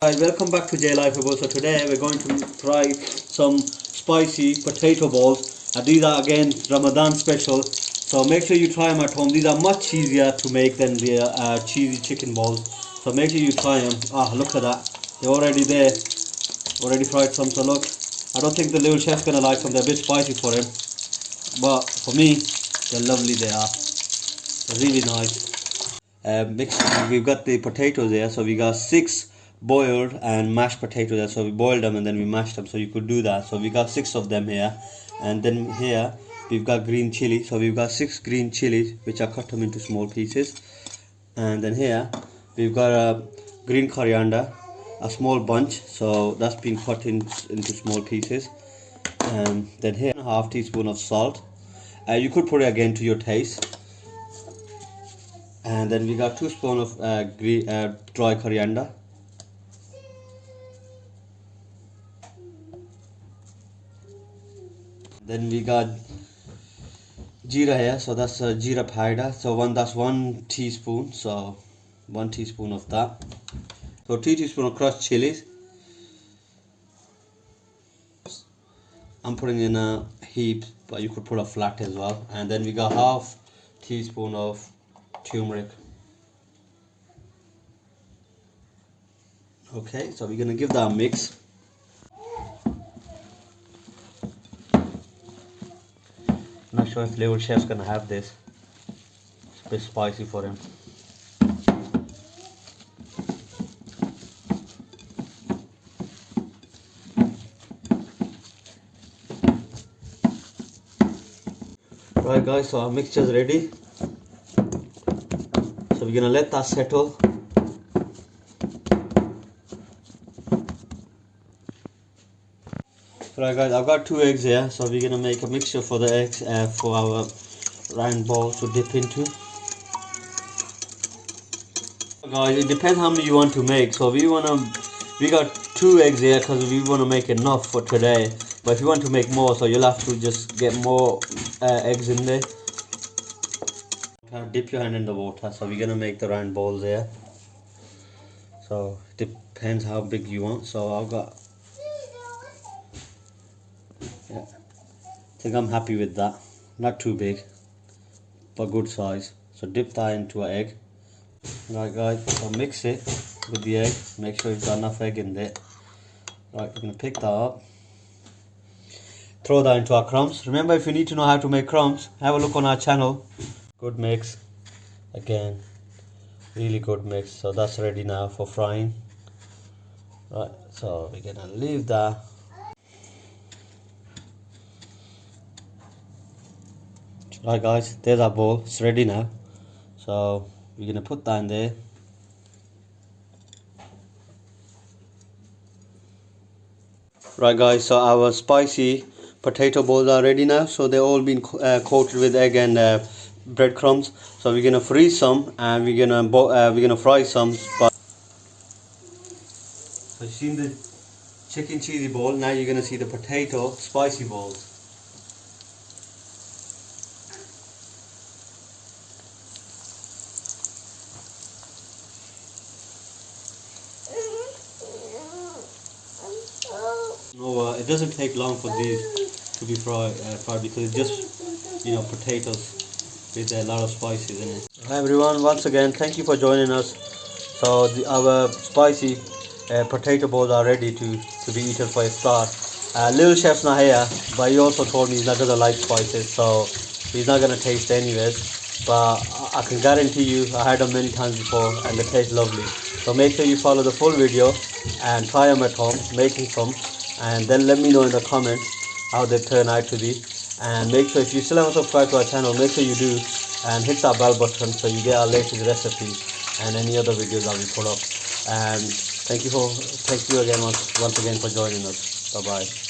Hi, welcome back to J Life. So today we're going to try some spicy potato balls, and these are again Ramadan special. So make sure you try them at home. These are much easier to make than the cheesy chicken balls. So make sure you try them. Ah, look at that. They're already there. Already fried some. So look, I don't think the little chef's gonna like them. They're a bit spicy for him, but for me, they're lovely. They are. They're really nice. We've got the potatoes there. So we got 6 boiled and mashed potatoes there. So we boiled them and then we mashed them, so you could do that. So we got 6 of them here, and then here we've got green chili. So we've got 6 green chilies, which I cut them into small pieces. And then here we've got a green coriander, a small bunch, so that's been cut into small pieces. And then here 1/2 teaspoon of salt. You could put it again to your taste. And then we got 2 spoons of dry coriander. Then we got jeera here, so that's jeera powder. So that's 1 teaspoon. So 1 teaspoon of that. So 2 teaspoons of crushed chilies. I'm putting in a heap, but you could put a flat as well. And then we got 1/2 teaspoon of turmeric. Okay, so we're gonna give that a mix. Not sure if little chef's gonna have this. It's a bit spicy for him. Right guys, so our mixture is ready. So we're gonna let that settle. Right guys, I've got 2 eggs here, so we're gonna make a mixture for the eggs for our round ball to dip into. Guys, it depends how many you want to make. So we got 2 eggs here because we want to make enough for today. But if you want to make more, so you'll have to just get more eggs in there. Dip your hand in the water. So we're gonna make the round balls here. So it depends how big you want. So I've got. Yeah, I think I'm happy with that. Not too big, but good size. So dip that into an egg. Right guys, so mix it with the egg. Make sure you've got enough egg in there. Right, we're going to pick that up. Throw that into our crumbs. Remember, if you need to know how to make crumbs, have a look on our channel. Good mix. Again, really good mix. So that's ready now for frying. Right, so we're going to leave that. Right guys, there's our bowl. It's ready now. So we're gonna put that in there. Right guys, so our spicy potato balls are ready now. So they're all been coated with egg and breadcrumbs. So we're gonna freeze some and we're gonna fry some. So you've seen the chicken cheesy ball. Now you're gonna see the potato spicy balls. No, it doesn't take long for these to be fried because it's just, potatoes with a lot of spices in it. Hi everyone, once again thank you for joining us. So our spicy potato balls are ready to be eaten for a start. Little chef's not here, but he also told me he's not gonna like spices, so he's not gonna taste anyways. But I can guarantee you, I had them many times before and they taste lovely. So make sure you follow the full video and try them at home, making some. And then let me know in the comments how they turn out to be. And make sure if you still haven't subscribed to our channel, make sure you do and hit that bell button so you get our latest recipes and any other videos that we put up. And thank you again once again for joining us. Bye bye.